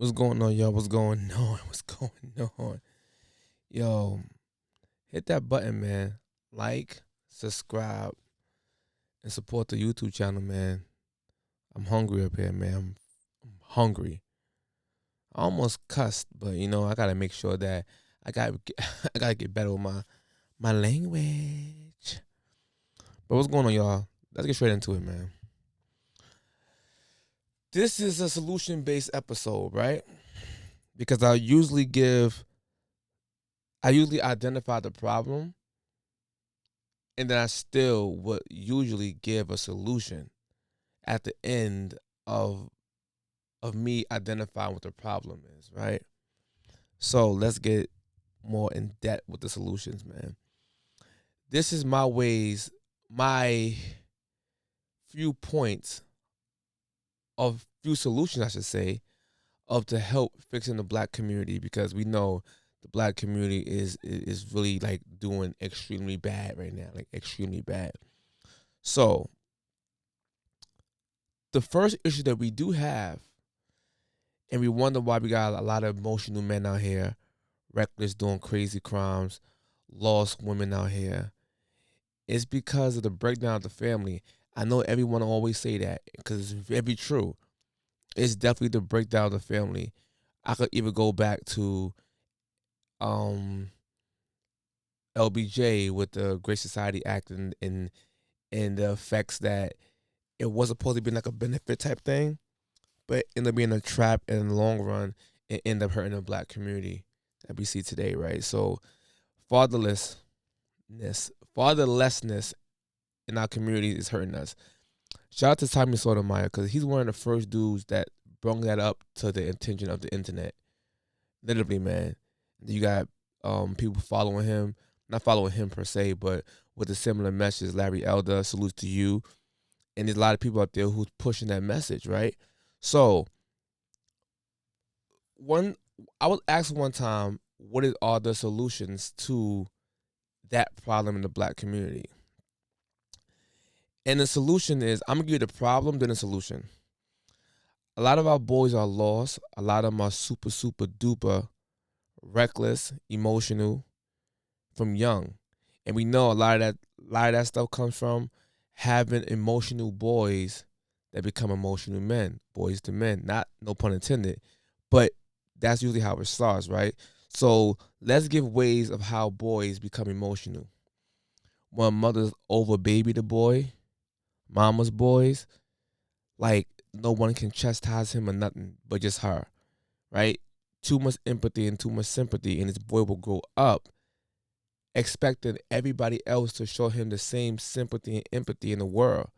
What's going on, y'all? What's going on? What's going on? Yo, hit that button, man. Like, subscribe, and support the YouTube channel, man. I'm hungry up here, man. I'm hungry. I almost cussed, but I gotta make sure that I got I gotta get better with my language. But what's going on, y'all? Let's get straight into it, man. This is a solution based episode, right? Because I usually identify the problem, and then I still would usually give a solution at the end of of me identifying what the problem is, right? So let's get more in depth with the solutions, man. This is my few points of few solutions, I should say, of to help fixing the black community, because we know the black community is really like doing extremely bad right now, like extremely bad. So the first issue that we do have, and we wonder why we got a lot of emotional men out here, reckless, doing crazy crimes, lost women out here, is because of the breakdown of the family. I know everyone always say that because it's very true. It's definitely the breakdown of the family. I could even go back to um LBJ with the Great Society Act, and the effects that it was supposed to be like a benefit type thing, but ended up being a trap, and in the long run, it ended up hurting the black community that we see today, right? So fatherlessness, fatherlessness in our community is hurting us. Shout out to Tommy Sotomayor, because he's one of the first dudes that brought that up to the attention of the internet. Literally, man. You got people following him, not following him per se, but with a similar message. Larry Elder, salutes to you. And there's a lot of people out there who's pushing that message, right? So one I was asked one time, are the solutions to that problem in the black community? And the solution is, I'm gonna give you the problem, then the solution. A lot of our boys are lost. A lot of them are super, super duper reckless, emotional from young. And we know a lot of that stuff comes from having emotional boys that become emotional men, boys to men. Not, no pun intended, but that's usually how it starts, right? So let's give ways of how boys become emotional. When mothers over baby the boy, mama's boys, like no one can chastise him or nothing but just her, right? Too much empathy and too much sympathy, and this boy will grow up expecting everybody else to show him the same sympathy and empathy in the world,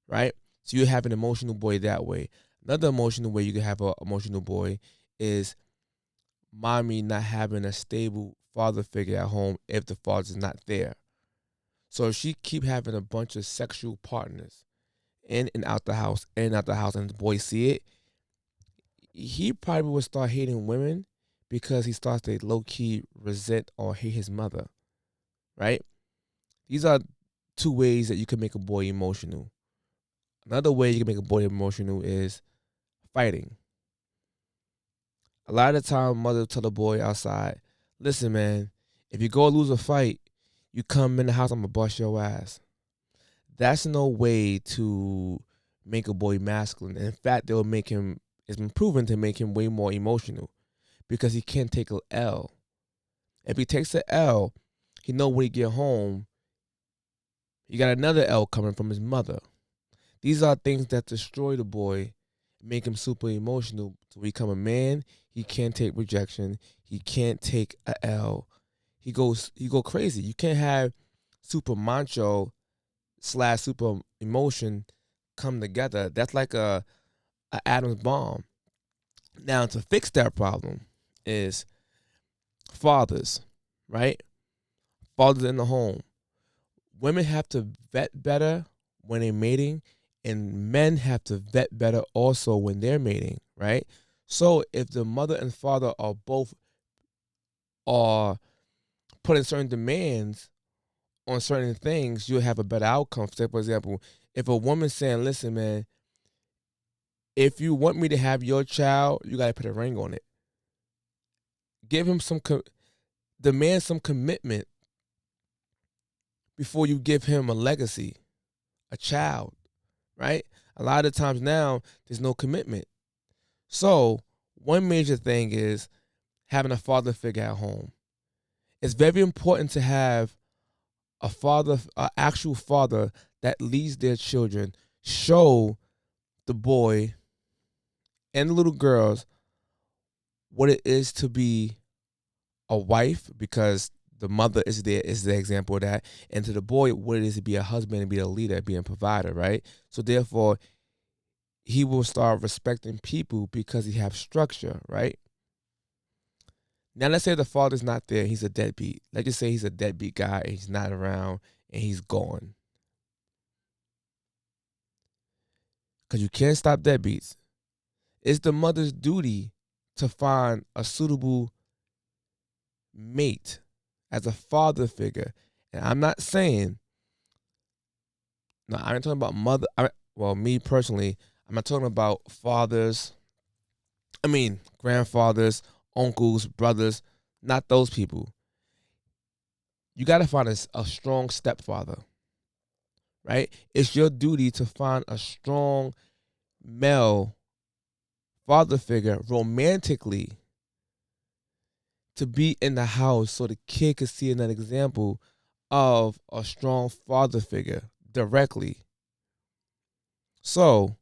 right? So you have an emotional boy that way. Another emotional way you can have an emotional boy is mommy not having a stable father figure at home if the father's not there. So if she keep having a bunch of sexual partners in and out the house, in and out the house, and the boy see it, he probably will start hating women because he starts to low key resent or hate his mother, right? These are two ways that you can make a boy emotional. Another way you can make a boy emotional is fighting. A lot of the time, mother will tell the boy outside, listen, man, if you go lose a fight, you come in the house, I'm going to bust your ass. That's no way to make a boy masculine. In fact, they'll make him, it's been proven to make him way more emotional because he can't take a L. If he takes a L, he know when he get home, he got another L coming from his mother. These are things that destroy the boy, make him super emotional. To become a man, he can't take rejection. He can't take a L. He go crazy. You can't have super macho slash super emotion come together. That's like a atom's bomb. Now to fix that problem is fathers, right? Fathers in the home. Women have to vet better when they're mating, and men have to vet better also when they're mating, right? So if the mother and father are both are putting certain demands on certain things, you'll have a better outcome. Say, for example, if a woman's saying, listen, man, If you want me to have your child, you gotta put a ring on it. Give him demand some commitment before you give him a legacy, a child, right? A lot of times now, there's no commitment. So, one major thing is having a father figure at home. It's very important to have a father, an actual father that leads their children, show the boy and the little girls what it is to be a wife, because the mother is there, is the example of that, and to the boy what it is to be a husband and be a leader, be a provider, right? So therefore, he will start respecting people because he have structure, right? Now let's say the father's not there, he's a deadbeat. Let's just say he's a deadbeat guy and he's not around and he's gone. Because you can't stop deadbeats. It's the mother's duty to find a suitable mate as a father figure. And I'm not saying, no, I'm not talking about me personally, I'm not talking about fathers, grandfathers, uncles, brothers, not those people. You got to find a strong stepfather, right? It's your duty to find a strong male father figure romantically to be in the house so the kid could see an example of a strong father figure directly. So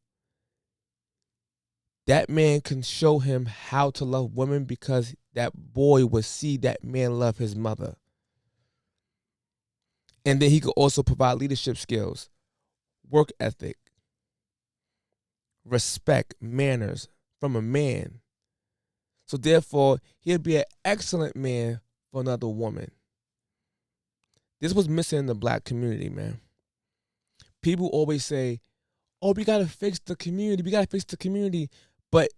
that man can show him how to love women because that boy would see that man love his mother. And then he could also provide leadership skills, work ethic, respect, manners from a man. So therefore, he'll be an excellent man for another woman. This was missing in the black community, man. People always say, oh, we gotta fix the community. We gotta fix the community. But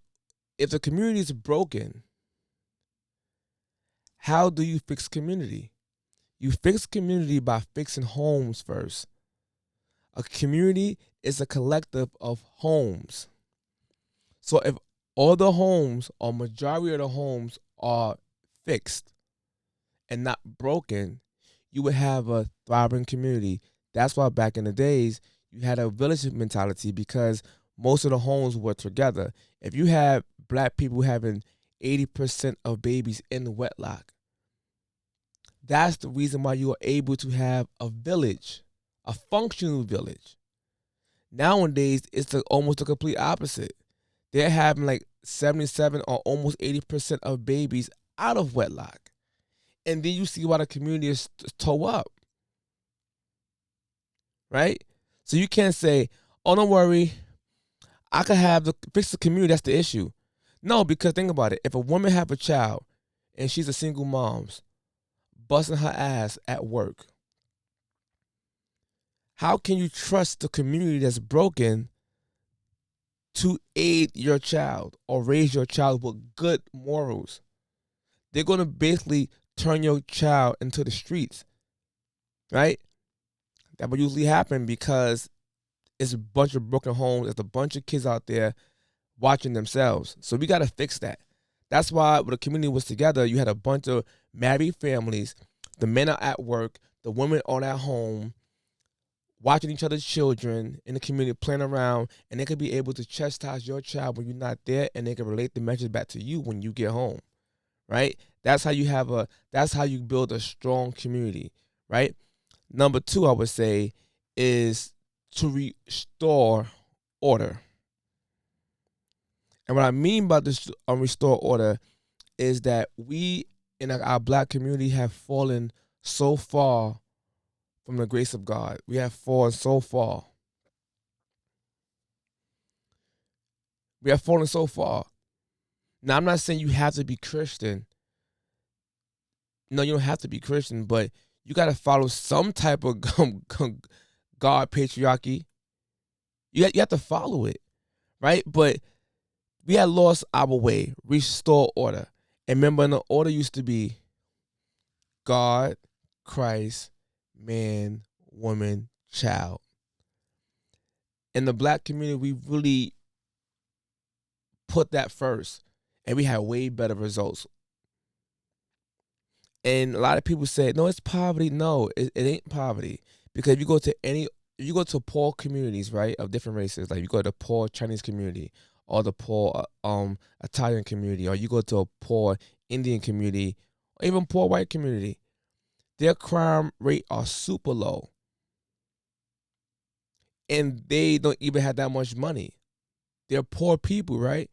if the community is broken, how do you fix community? You fix community by fixing homes first. A community is a collective of homes. So if all the homes or majority of the homes are fixed and not broken, you would have a thriving community. That's why back in the days, you had a village mentality because most of the homes were together. If you had black people having 80% of babies in wedlock, that's the reason why you are able to have a village, a functional village. Nowadays, it's almost the complete opposite. They're having like 77 or almost 80% of babies out of wedlock. And then you see why the community is toe up, right? So you can't say, oh, don't worry, I could fix the community, that's the issue. No, because think about it. If a woman have a child and she's a single mom, busting her ass at work, how can you trust the community that's broken to aid your child or raise your child with good morals? They're going to basically turn your child into the streets, right? That would usually happen because it's a bunch of broken homes. There's a bunch of kids out there watching themselves. So we got to fix that. That's why when the community was together, you had a bunch of married families. The men are at work. The women are at home watching each other's children in the community, playing around, and they could be able to chastise your child when you're not there, and they can relate the message back to you when you get home, right? That's how you build a strong community, right? Number two, I would say, is to restore order. And what I mean by this restore order is that we in our black community have fallen so far from the grace of God. We have fallen so far. We have fallen so far. Now, I'm not saying you have to be Christian. No, you don't have to be Christian, but you got to follow some type of God patriarchy. You have to follow it, right? But we had lost our way. Restore order. And remember, the order used to be God, Christ, man, woman, child. In the black community, we really put that first, and we had way better results. And a lot of people say, no, it's poverty. No, it ain't poverty. Because if you go to poor communities, right, of different races, like you go to the poor Chinese community or the poor Italian community, or you go to a poor Indian community, or even poor white community, their crime rate are super low. And they don't even have that much money. They're poor people, right?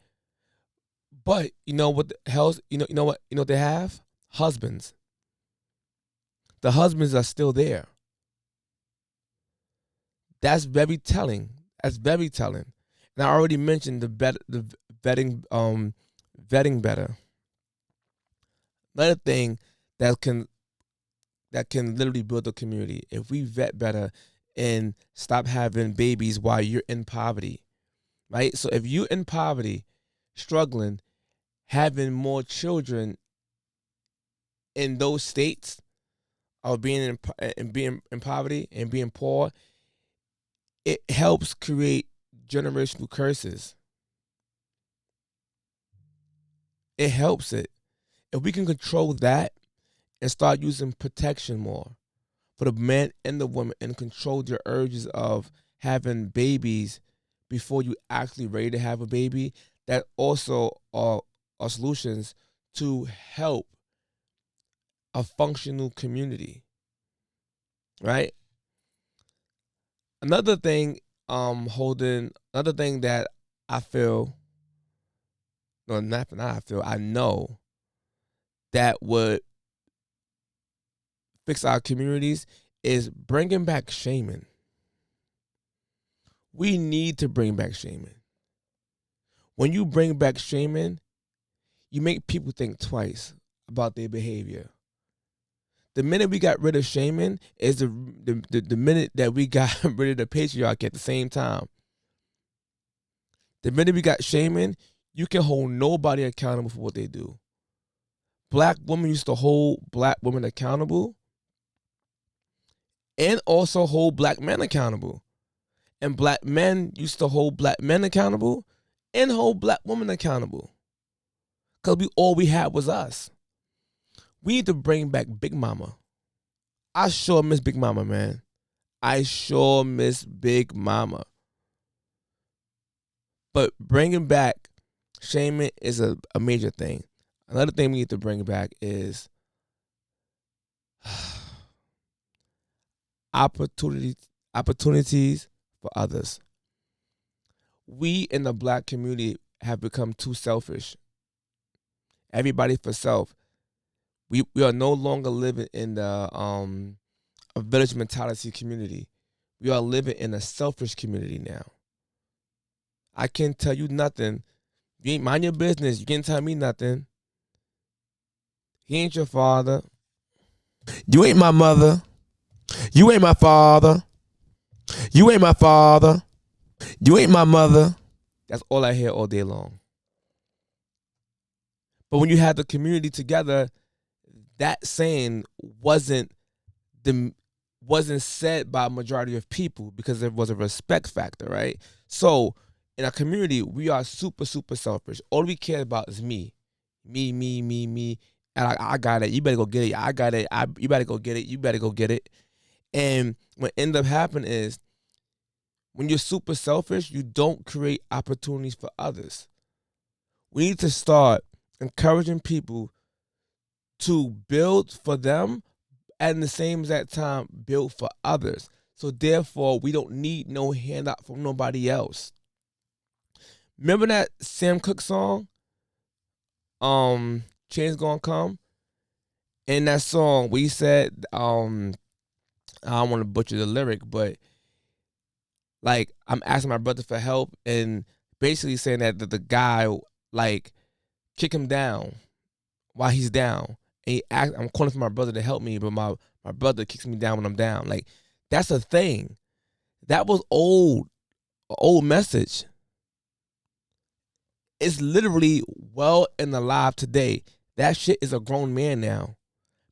But you know what the hell's you know what they have? Husbands. The husbands are still there. That's very telling. That's very telling. And I already mentioned the vetting better. Another thing that can literally build a community. If we vet better and stop having babies while you're in poverty, right? So if you're in poverty, struggling, having more children in those states of being being in poverty and being poor, it helps create generational curses. It helps it. If we can control that and start using protection more for the man and the woman and control their urges of having babies before you actually ready to have a baby, that also are solutions to help a functional community, right? Another thing, another thing that I feel, no, not I feel, I know that would fix our communities is bringing back shaming. We need to bring back shaming. When you bring back shaming, you make people think twice about their behavior. The minute we got rid of shaming is the minute that we got rid of the patriarchy at the same time. The minute we got shaming, you can hold nobody accountable for what they do. Black women used to hold black women accountable and also hold black men accountable. And black men used to hold black men accountable and hold black women accountable. Because all we had was us. We need to bring back Big Mama. I sure miss Big Mama, man. I sure miss Big Mama. But bringing back shaming is a major thing. Another thing we need to bring back is opportunities for others. We in the black community have become too selfish. Everybody for self. We are no longer living in the a village mentality community. We are living in a selfish community now. I can't tell you nothing. You ain't mind your business. You can't tell me nothing. He ain't your father. You ain't my mother. You ain't my father. You ain't my father. You ain't my mother. That's all I hear all day long. But when you had the community together, that saying the wasn't said by a majority of people because there was a respect factor, right? So in our community, we are super, super selfish. All we care about is me. Me, me, me, me. And I got it. You better go get it. I got it. You better go get it. You better go get it. And what end up happening is when you're super selfish, you don't create opportunities for others. We need to start encouraging people to build for them and the same exact time build for others. So therefore, we don't need no handout from nobody else. Remember that Sam Cooke song? Change Gonna Come? In that song, we said, I don't want to butcher the lyric, but like I'm asking my brother for help and basically saying that the guy like kick him down while he's down. And I'm calling for my brother to help me, but my brother kicks me down when I'm down. Like that's a thing. That was old message. It's literally well and alive today. That shit is a grown man now.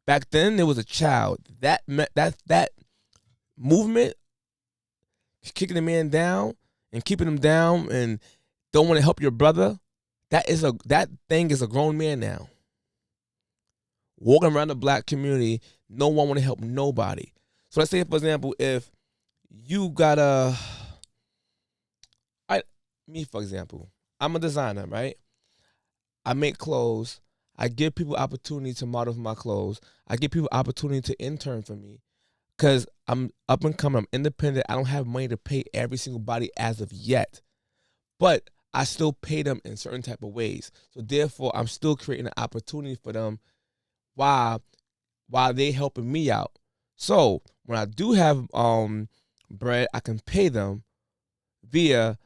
Back then there was a child. That movement, kicking a man down and keeping him down and don't want to help your brother, that thing is a grown man now. Walking around the black community, no one want to help nobody. So let's say, for example, if you got me for example, I'm a designer, right? I make clothes. I give people opportunity to model for my clothes. I give people opportunity to intern for me because I'm up and coming. I'm independent. I don't have money to pay every single body as of yet, but I still pay them in certain type of ways. So therefore, I'm still creating an opportunity for them while they helping me out. So when I do have bread, I can pay them via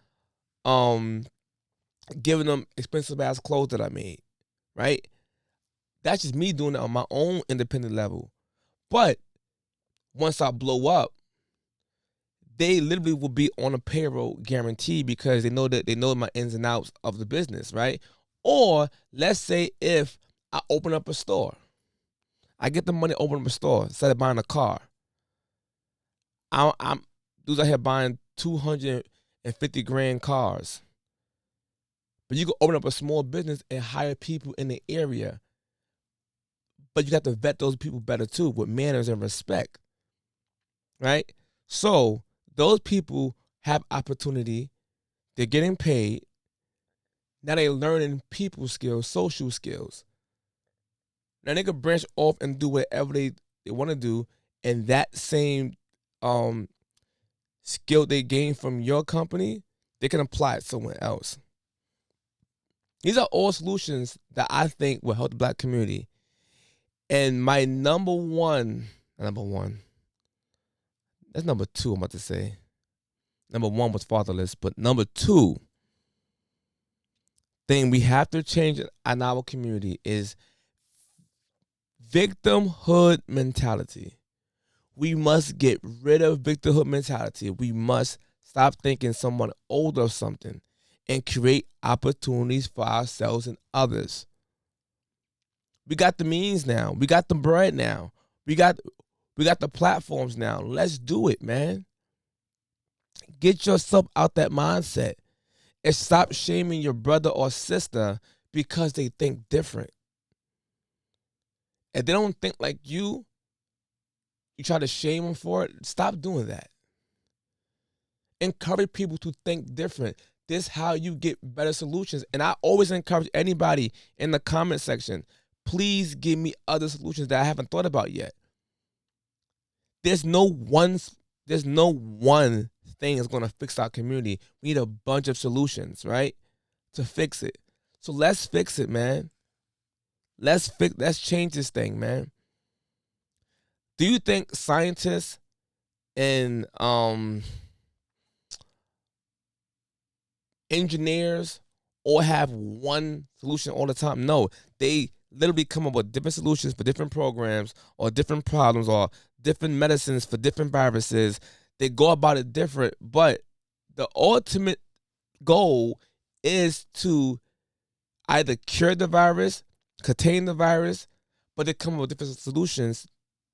giving them expensive ass clothes that I made, right? That's just me doing it on my own independent level. But once I blow up, they literally will be on a payroll guarantee because they know my ins and outs of the business, right? Or let's say if I open up a store, I get the money to open up a store instead of buying a car. I'm dudes out here buying 250 grand cars. But you can open up a small business and hire people in the area. But you got to vet those people better too with manners and respect. Right? So those people have opportunity. They're getting paid. Now they're learning people skills, social skills. Now they can branch off and do whatever they want to do. And that same skill they gain from your company, they can apply it somewhere else. These are all solutions that I think will help the black community. And my number one, that's number two, I'm about to say. Number one was fatherless, but number two thing we have to change in our community is victimhood mentality. We must get rid of victimhood mentality. We must stop thinking someone owed us something and create opportunities for ourselves and others. We got the means now. We got the bread now. We got the platforms now. Let's do it, man. Get yourself out that mindset and stop shaming your brother or sister because they think different. If they don't think like you try to shame them for it. Stop doing that. Encourage people to think different. This is how you get better solutions. And I always encourage anybody in the comment section, please give me other solutions that I haven't thought about yet. There's no one thing that's going to fix our community. We need a bunch of solutions, right, to fix it. So let's fix it, man. Let's change this thing, man. Do you think scientists and engineers all have one solution all the time? No, they literally come up with different solutions for different programs or different problems or different medicines for different viruses. They go about it different, but the ultimate goal is to either cure the virus, contain the virus, but they come up with different solutions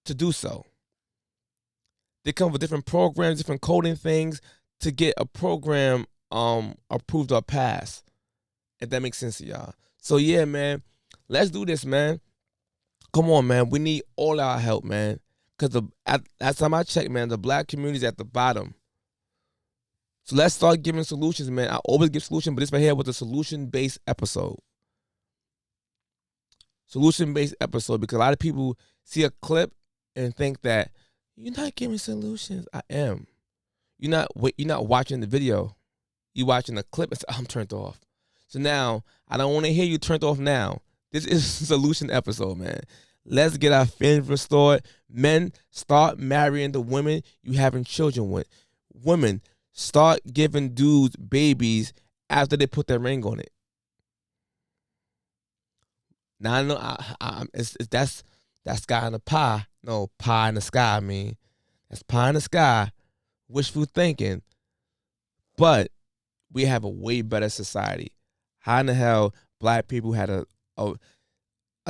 to do so. They come up with different programs, different coding things to get a program approved or passed. If that makes sense to y'all. So yeah, man, let's do this, man. Come on, man. We need all our help, man. Because last time I checked, man, the black community is at the bottom. So let's start giving solutions, man. I always give solutions, but this right here was a solution-based episode. Solution-based episode, because a lot of people see a clip and think that you're not giving solutions. I am. You're not watching the video. You watching the clip and say, I'm turned off. So now I don't want to hear you turned off now. This is a solution episode, man. Let's get our feelings restored. Men, start marrying the women you having children with. Women, start giving dudes babies after they put their ring on it. Now I know that's sky in the pie. No, pie in the sky. I mean, that's pie in the sky. Wishful thinking. But we have a way better society. How in the hell black people had a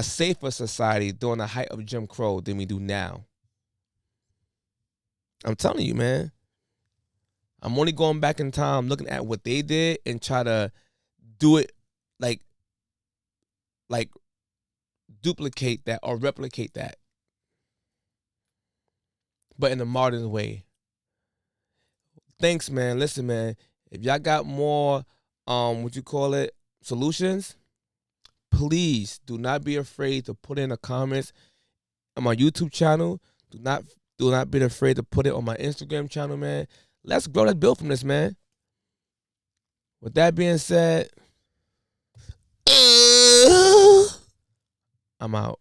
safer society during the height of Jim Crow than we do now? I'm telling you, man. I'm only going back in time looking at what they did and try to do it like like duplicate that or replicate that, but in a modern way. Thanks, man. Listen, man. If y'all got more, solutions, please do not be afraid to put in the comments on my YouTube channel. Do not be afraid to put it on my Instagram channel, man. Let's grow. Let's build from this, man. With that being said, I'm out.